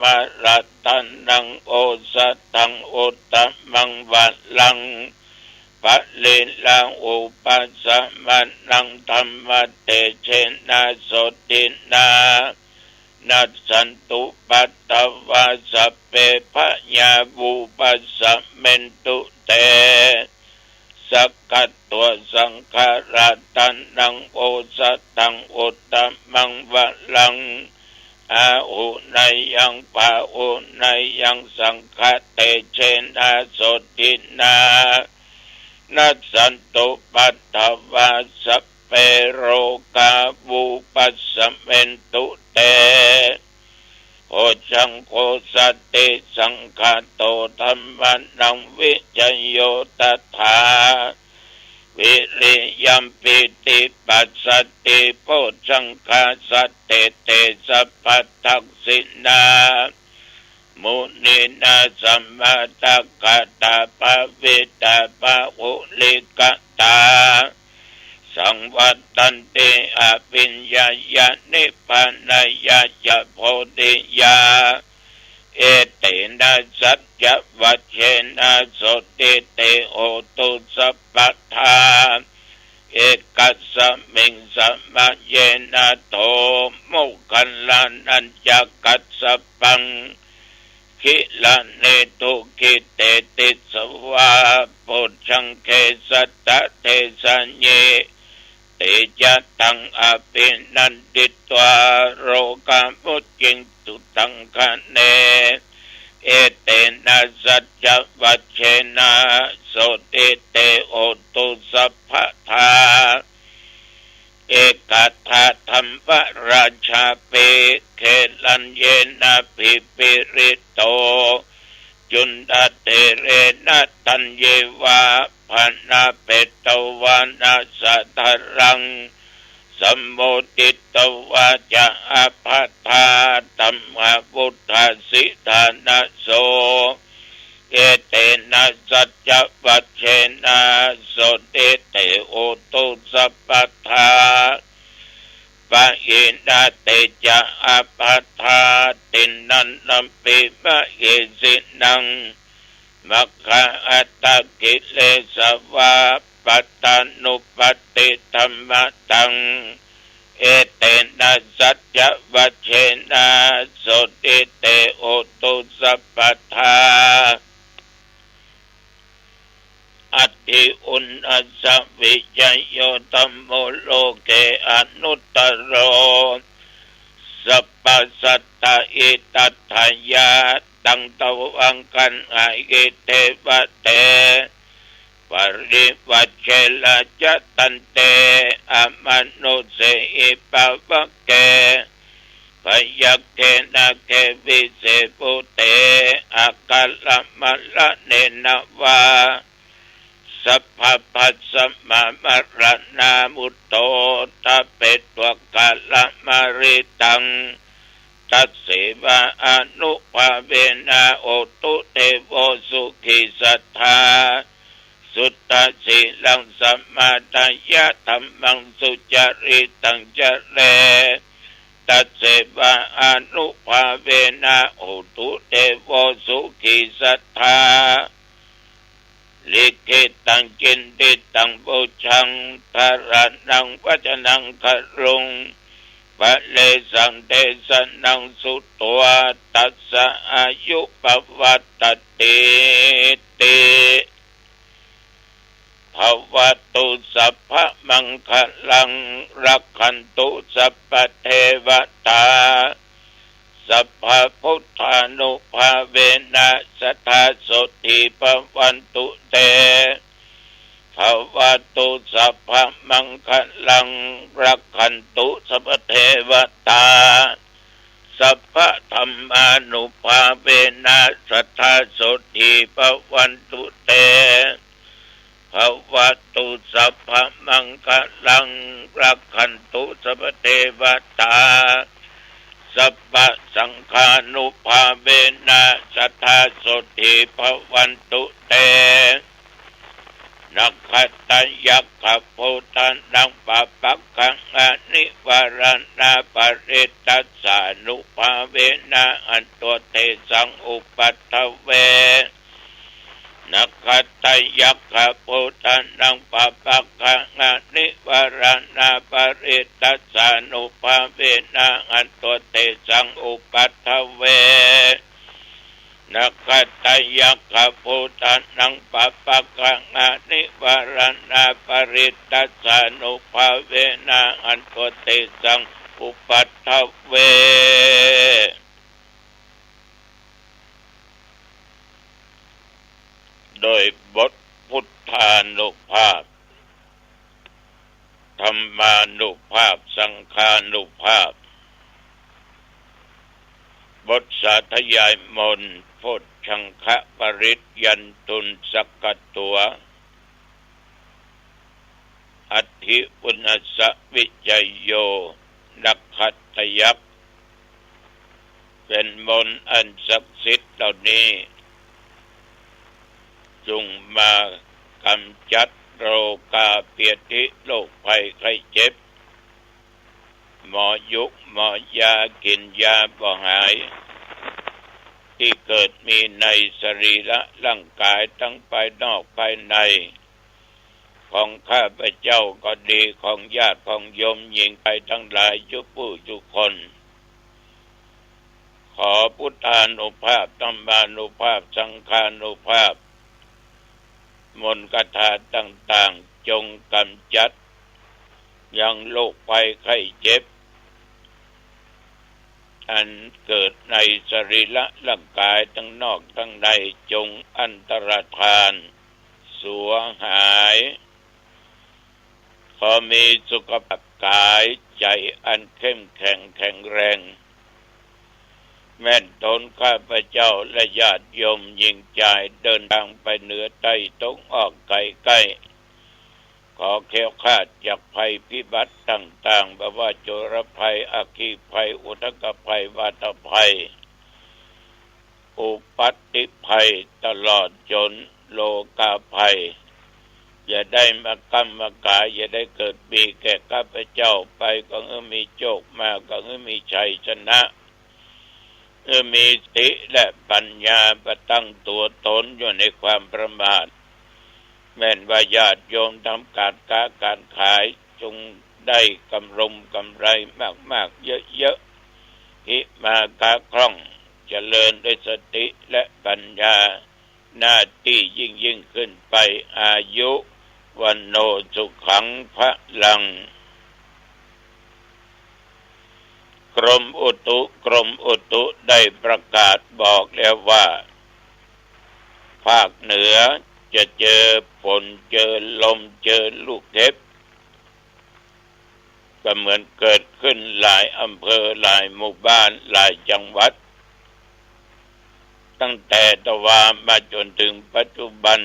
วะรัตันนังโอสตังอุตตมังวัลลังปะเลลังอุปัสสะมะนังธรรมเตเชนะโสตินานัสสันตุปัตตวาสัพเพพญาบุปัสสะเมนตุเตสักกัตตัวสังขาราตันนังโอสตังอุตตมังวัลลังอาหุนายังปะอุนายังสังฆเตเชนะโสตินานัสสันตุปัตตวาสัพเพโรกาบุปัสสะเมนตุเตโอชังโคสัตติสังฆโตธัมมานังวิจโยตถาวิริยัมปิติปัสสติโพชังคาสัตเตเตสัพพทักษินามุนีนาสัมมาตักกตาภวิตาภาอุลิกตาสังวัตตันติอภิญญายานิพพานายาจะโพธิยาเอเตนะสัจจวัชเชนะโสติเตโอตุสัพพทาเอกัสสมิงสัมมาเยนะโตมุขันลานัญจกัสสปังคิลาเนตุกิเตติสวาปุชังเคสัตตะเทสัญเยเตจะตังอภินันติตวาโรกามุจิงตุตังคะเนเอเตนะสัจจวัชเชนะโสติเตโอตุสัพพทาเอกทาธรรมราชาเปเคลันเยนะปิปิริโตจุนดาเตเรนะตัญเยวาภานาเปตวานาสัทธรังสัมโมติตวาจะอาภัทธาตัมมะพุทธสิทานะโสเอเตนะสัจจวัชเชนะโสติเตโอตุสัพพทาปะอินาเตจะอาภัทธาตินันนัมปิมะเยสินังมัคคะอัตตกิเลสวาปัตตานุปติธัมมะตังเอเตนะสัจจวัชเชนะโสติเตโอตุสัพพทาอัตถิอุณอัสสวิจโยธัมโมโลเกอนุตตโรสัพพสัตตะอิตัตถยาตังตวังกันอายิเทวะเตปริวัชเชละจะตันเตอมนุเสอิปะวะเกพยัคเขนะเกวิเสปุเตอากัลมะละเนนะวาสัพพปัสสมะมะรณามุตโตตะเปตวะกะละมะริตังตัสสิวะอนุภาเวนะโอตุเทโวสุขิสัทธาสุตตสิลังสัมมาทายะธัมมังสุจริตังจะเรตัสสิวะอนุภาเวนะโอตุเทโวสุขิสัทธาลิขิตังจินติตังบูชังทารานังวัจนังครุงปะเลสังเทสนังสุตวาตัสสะอายุปวัตตติติภวตุสัพพมังคลังรักขันตุสัพพเทวตาสัพพพุทธานุภาเวนะสัทธาโสติภวันตุเตภวตุสัพพมังคลังรักขันตุสัพพเทวตาสัพพธัมมานุภาเวนะสัทธาโสติภวันตุเตภวตุสัพพมังคลังรักขันตุสัพพเทวตาสัพพสังฆานุภาเวนะสัทธาโสติภวันตุเต นักขัตตยักขโพตันดังปะปักขังอนิวารณาปริตตัสสานุภาเวนะอันตัวเทสังอุปัฏฐเวนักขัตตยักขโพตันดังปะปักขังอนิวารณาปริตตัสสานุภาเวนะอันตัวเทสังอุปัฏฐเวนักขัตตยักขโพตันดังปะปักขังอนิวารณาปริตตัสสานุภาเวนะอันตัวเตสังอุปัฏฐเวโดยบทพุทธานุภาพธรรมานุภาพสังฆานุภาพบทสาธยายมนต์โพชฌังคะปริตยันตุนสักกตัวอัตถิปุณสสวิจัยโยนักขัตตยักษ์เป็นมนต์อันศักดิ์สิทธิ์เหล่านี้จงมากำจัดโรคาเปียธิโรคภัยไข้เจ็บหมอยุกหมอยากินยาบ่หายที่เกิดมีในสรีระร่างกายทั้งภายนอกภายในของข้าพเจ้าก็ดีของญาติของโยมหญิงไปทั้งหลายทุกผู้ทุกคนขอพุทธานุภาพธรรมานุภาพสังฆานุภาพมนต์คาถาต่างๆจงกำจัดยังโรคภัยไข้เจ็บอันเกิดในสรีระร่างกายทั้งนอกทั้งในจงอันตรธานสูญหายขอมีสุขภาพกายใจอันเข้มแข็งแข็งแรงแม่นตนข้าพเจ้าและญาติโยมยิ่งใจเดินทางไปเหนือใต้ตกออกไกลใกล้ขอแคล้วคลาดจากภัยพิบัติต่างๆแบบว่าโจรภัยอัคคีภัยอุทกภัยวาตภัยอุปัฏฐิภัยตลอดจนโลกาภัยอย่าได้มากำมากายอย่าได้เกิดมีแก่ข้าพเจ้าไปก็มีโชคมาก็มีชัยชนะมีสติและปัญญาประตั้งตัวตนอยู่ในความประมาทแม้นว่าญาติโยมทำการค้าการขายจงได้กำไรมากๆเยอะๆที่มาค้าคล่องเจริญด้วยสติและปัญญาหน้าที่ยิ่งขึ้นไปอายุวันโนสุขังพลังกรมอุตุได้ประกาศบอกแล้วว่าภาคเหนือจะเจอฝนเจอลมเจอลูกเห็บก็เหมือนเกิดขึ้นหลายอำเภอหลายหมู่บ้านหลายจังหวัดตั้งแต่ตะวันมาจนถึงปัจจุบัน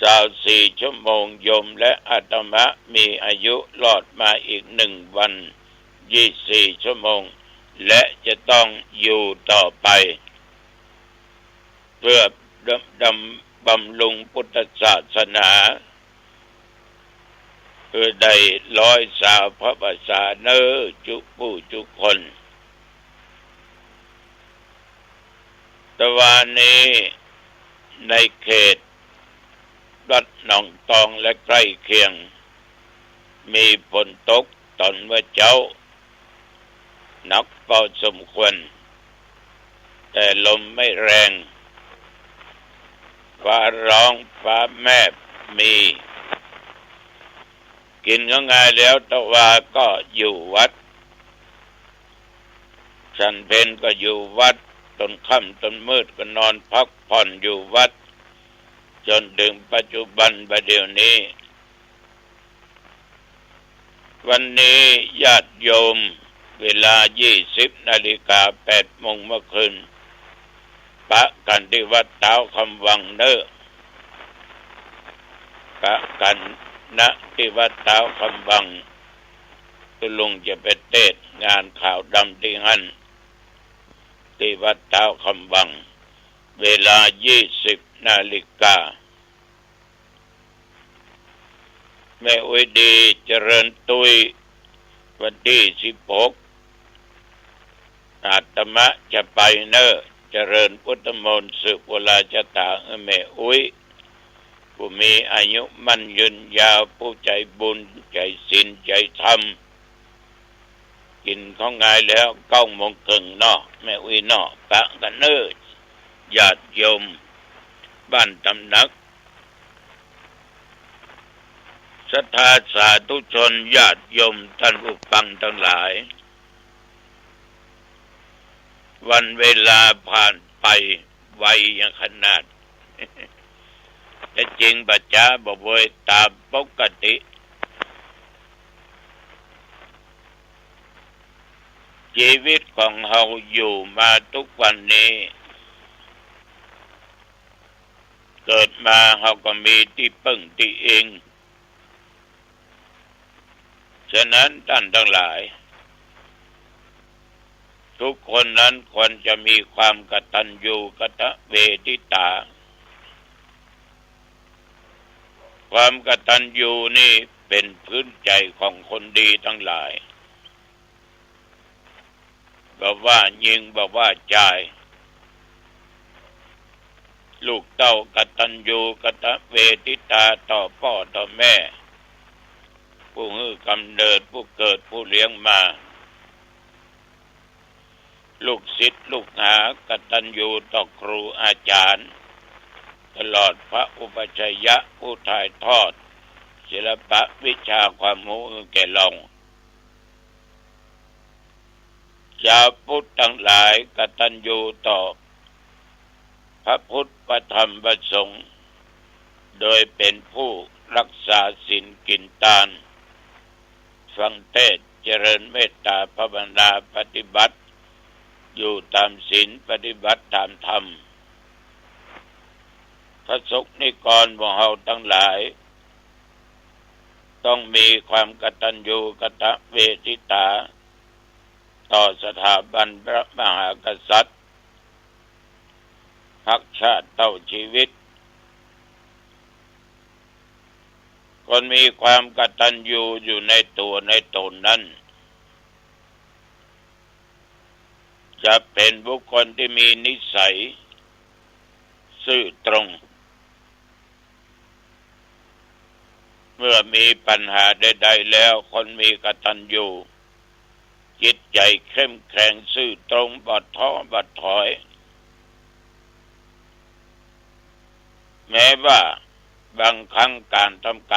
24 ชั่วโมงโยมและอาตมะมีอายุรอดมาอีก1 วัน24 ชั่วโมงและจะต้องอยู่ต่อไปเพื่อบำรุงพุทธศาสนาเพื่อได้ร้อยสาวพระภาษาเนอจุผู้จุคนตะวันนี้ในเขตรัฐหนองตองและใกล้เคียงมีฝนตกตอนเมื่อเช้าหนักพอสมควรแต่ลมไม่แรงฟ้าร้องฟ้าแม่มีกินก็ง่ายแล้วตะวาก็อยู่วัดฉันเพลก็อยู่วัดตอนค่ำตอนมืดก็นอนพักผ่อนอยู่วัดจนถึงปัจจุบันประเดี๋ยวนี้วันนี้ญาติโยมเวลา 20 นาฬิกา 8 โมงเมื่อคืนปะกันที่วัดเท้าคำวังเนอปะกันณที่วัดเท้าคำวังตุลุงจะไปเทศงานข่าวดำที่หันที่วัดเท้าคำวังเวลา 20 นาฬิกา แม่อุ้ยดีเจริญตุยวันที่16อาตมะจะไปเนอเจริญพุทธมนต์สืบวราชตาแม่อุ้ยผู้มีอายุมั่นยืนยาวผู้ใจบุญใจศีลใจธรรมกินของงายแล้ว9:30นแม่อุ้ยนอปะกันเนอญาติโยมบ้านตำหนักศรัทธาสาธุชนญาติโยมท่านผู้ฟังทั้งหลายวันเวลาผ่านไปไวอย่างขนาดแต่จริงปัจจาบ่บ่อยตามปกติชีวิตของเราอยู่มาทุกวันนี้เกิดมาเราก็มีที่พึ่งที่เองฉะนั้นท่านทั้งหลายทุกคนนั้นควรจะมีความกตัญญูกตเวทิตาความกตัญญูนี่เป็นพื้นใจของคนดีทั้งหลายบอกว่ายิงบอกว่าจ่ายลูกเต้ากตัญญูกตเวทิตาต่อพ่อต่อแม่ผู้ให้กำเนิดผู้เกิดผู้เลี้ยงมาลูกศิษย์ลูกหากตัญญูต่อครูอาจารย์ตลอดพระอุปัชฌายะผู้ถ่ายทอดศิลปะวิชาความรู้แก่เราชาวพุทธทั้งหลายกตัญญูต่อพระพุทธพระธรรมพระสงฆ์โดยเป็นผู้รักษาศีลกินทานฟังเทศน์เจริญเมตตาภาวนาปฏิบัติอยู่ตามศีลปฏิบัติตามธรรมพระสงฆ์นิกรพวกเราทั้งหลายต้องมีความกตัญญูกตเวทิตาต่อสถาบันพระมหากษัตริย์รักชาติเต่าชีวิตคนมีความกตัญญูอยู่ในตัวในตนนั้นจะเป็นบุคคลที่มีนิสัยซื่อตรงเมื่อมีปัญหาใดๆแล้วคนมีกตัญญูจิตใจเข้มแข็งซื่อตรงบ่ท้อบ่ถอยแม้ว่าบางครั้งการทำ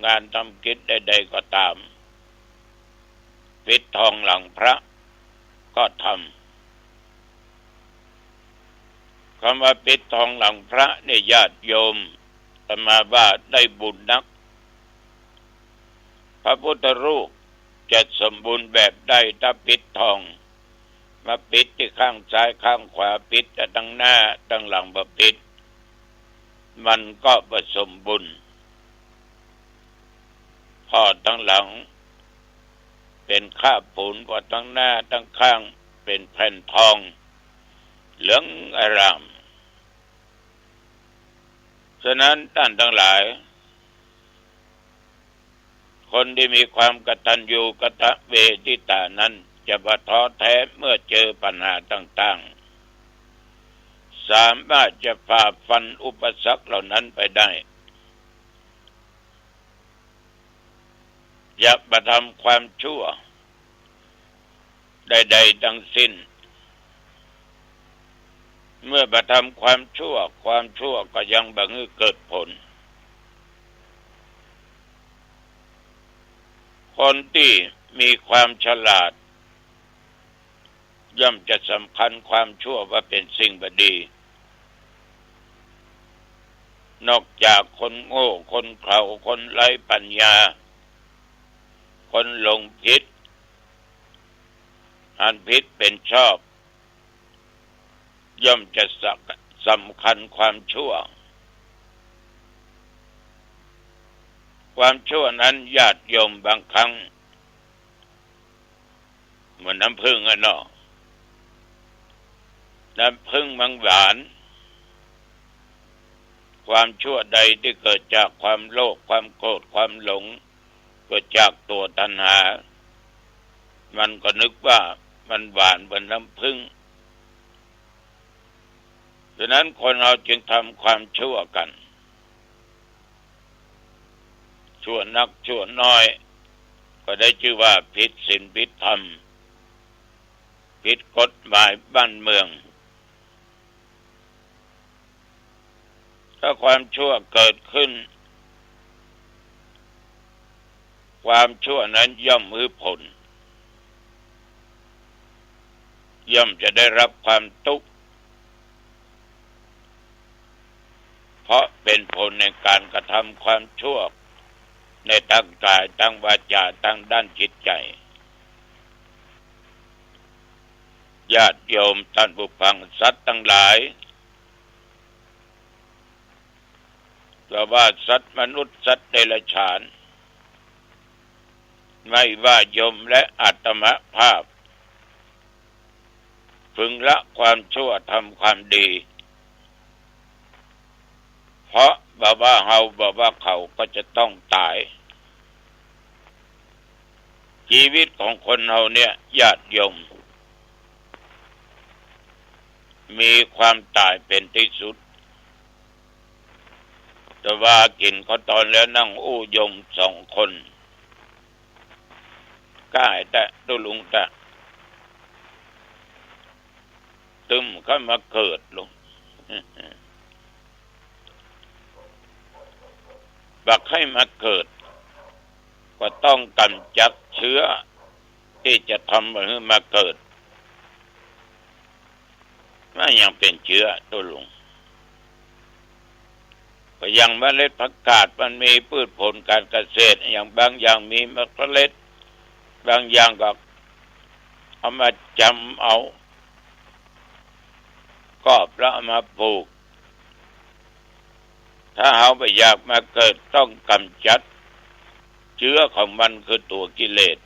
งานทำกิจใดๆก็ตามปิดทองหลังพระก็ทำคำว่าปิดทองหลังพระเนี่ยญาติโยมอาตมาว่าได้บุญนักพระพุทธรูปจะสมบูรณ์แบบได้ถ้าปิดทองมาปิดที่ข้างซ้ายข้างขวาปิดแต่ตั้งหน้าตั้งหลังบ่ปิดมันก็ผสมบุญพอตั้งหลังเป็นข้าปูนพอตั้งหน้าตั้งข้างเป็นแผ่นทองเหลืองอารามฉะนั้นท่านทั้งหลายคนที่มีความกตัญญูกตเวทิตานั้นจะบ่ท้อแท้เมื่อเจอปัญหาต่างๆสามารถจะฝ่าฟันอุปสรรคเหล่านั้นไปได้อย่าบ่ทำความชั่วใดๆทั้งสิ้นเมื่อบ่ทำความชั่วก็ยังบ่ให้เกิดผลคนที่มีความฉลาดย่อมจะสำคัญความชั่วว่าเป็นสิ่งบดี นอกจากคนโง่คนเขลาคนไร้ปัญญาคนหลงผิดอันผิดเป็นชอบย่อมจะสำคัญความชั่วความชั่วนั้นญาติโยมบางครั้งเหมือนน้ำผึ้งอะเนาะน้ำผึ้งมันหวานความชั่วใดที่เกิดจากความโลภความโกรธความหลง ก็จากตัวตัณหามันก็นึกว่ามันหวานเหมือนน้ำผึ้งดังนั้นคนเราจึงทำความชั่วกันชั่วนักชั่วน้อยก็ได้ชื่อว่าผิดศีลผิดธรรมผิดกฎหมายบ้านเมืองถ้าความชั่วเกิดขึ้นความชั่วนั้นย่อมมีผลย่อมจะได้รับความทุกข์เพราะเป็นผลในการกระทำความชั่วในทางกายทางวาจาทางด้านจิตใจญาติโยมท่านผู้ฟังสัตว์ทั้งหลายเพราะว่าสัตว์มนุษย์สัตว์เดรัจฉานไม่ว่าโยมและอาตมภาพพึงละความชั่วทำความดีเพราะบ่ว่าเฮาบ่ว่าเขาก็จะต้องตายชีวิตของคนเฮาเนี่ยญาติโยมมีความตายเป็นที่สุดแต่ว่ากินเขาตอนแล้วนั่งอู้ยม2 คนก้ายแต่ตุลุงแต่ตึมเข้ามาเกิดลงบักให้มาเกิดก็ต้องกำจัดเชื้อที่จะทำให้มาเกิดไม่ยังเป็นเชื้อตุลุงก็ยังเมล็ดผักกาดมันมีพืชผลการเกษตรอย่างบางอย่างมีเมล็ดบางอย่างก็เอามาจำเอาก็แล้วเอามาปลูกถ้าเอาไปอยากมาเกิดต้องกำจัดเชื้อของมันคือตัวกิเลส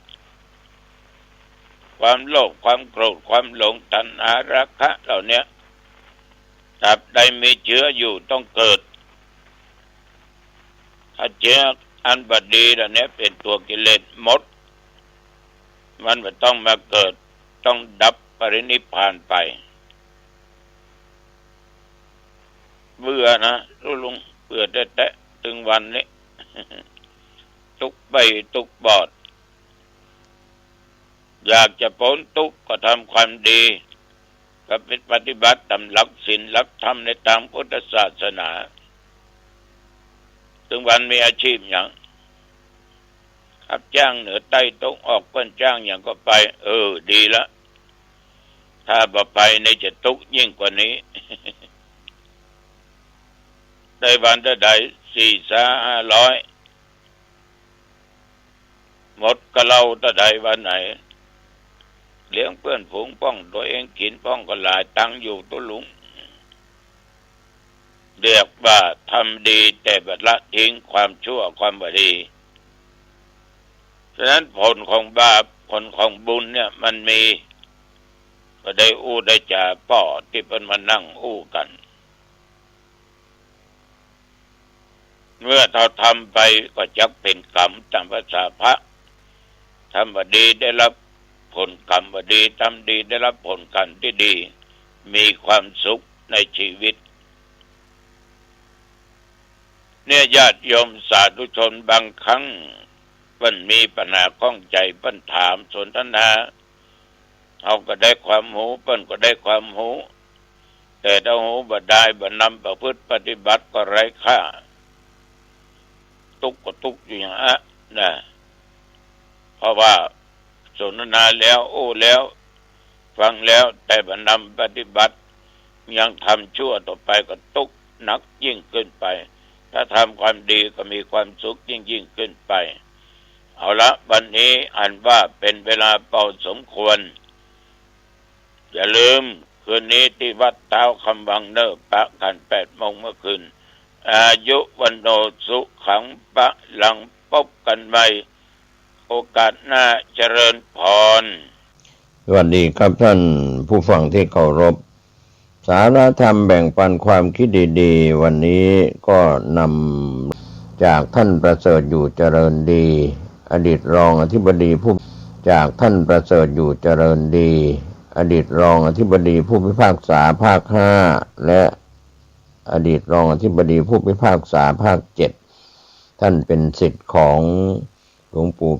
ความโลภความโกรธความหลงตัณหาราคะเหล่านี้ตราบใดมีเชื้ออยู่ต้องเกิดถ้าเชื้ออันบดีเหล่านี้เป็นตัวกิเลสหมดมันไม่ต้องมาเกิดต้องดับปรินิพพานไปเบื่อนะลุงเบื่อแต่ถึงวันนี้ ทุกใบทุกบอดอยากจะพ้นทุกข์ก็ทำความดีก็เป็นปฏิบัติตามหลักศีลหลักธรรมในทางพุทธศาสนาถึงวันมีอาชีพอย่างขับจ้างเหนือใต้ตกออกเป็นจ้างอย่างก็ไปดีละถ้าบ่ไปในจะทุกข์ยิ่งกว่านี้ ได้วันละได้400-500หมดก็เล่าตะใดวันไหนเลี้ยงเพื่อนฝูงป้องตัวเองกินป้องก็หลายตังอยู่ตัวลุงเรียกว่าทำดีแต่บัดละทิ้งความชั่วความบดีฉะนั้นผลของบาปผลของบุญเนี่ยมันมีก็ได้อู้ได้จ่าป่อที่เป็นมานั่งอู้กันเมื่อเราทำไปก็จักเป็นกรรมตามภาษาพระทำบดีได้รับผลกรรมบดีทำดีได้รับผลกรรมที่ดีมีความสุขในชีวิตเนี่ยญาติโยมสาธุชนบางครั้งเพิ่นมีปัญหาข้องใจเพิ่นถามสนทนาเอาก็ได้ความรู้เพิ่นก็ได้ความรู้แต่ถ้าหูบ่ได้บ่นำประพฤติปฏิบัติก็ไร้ค่าทุกข์ก็ทุกข์อยู่อย่างนะเพราะว่าสนทนาแล้วโอ้แล้วฟังแล้วแต่บ่นำปฏิบัติยังทำชั่วต่อไปก็ทุกข์หนักยิ่งขึ้นไปถ้าทำความดีก็มีความสุขยิ่งขึ้นไปเอาละวันนี้อ่านว่าเป็นเวลาเป่าสมควรอย่าลืมคืนนี้ที่วัดเท้าคำวังเนอปะกัน8 โมงเมื่อคืนอายุวันโนสุขังปะหลังพบกันใหม่โอกาสหน้าเจริญพรสวัสดีครับท่านผู้ฟังที่เคารพสาระธรรมแบ่งปันความคิดดีๆวันนี้ก็นำจากท่านประเสริฐอยู่เจริญดี อดีตรองอธิบดีผู้จากท่านประเสริฐอยู่เจริญดีอดีตรองอธิบดีผู้พิพากษาภาค5และอดีตรองอธิบดีผู้พิพากษาภาค7ท่านเป็นศิษย์ของหลวงปู่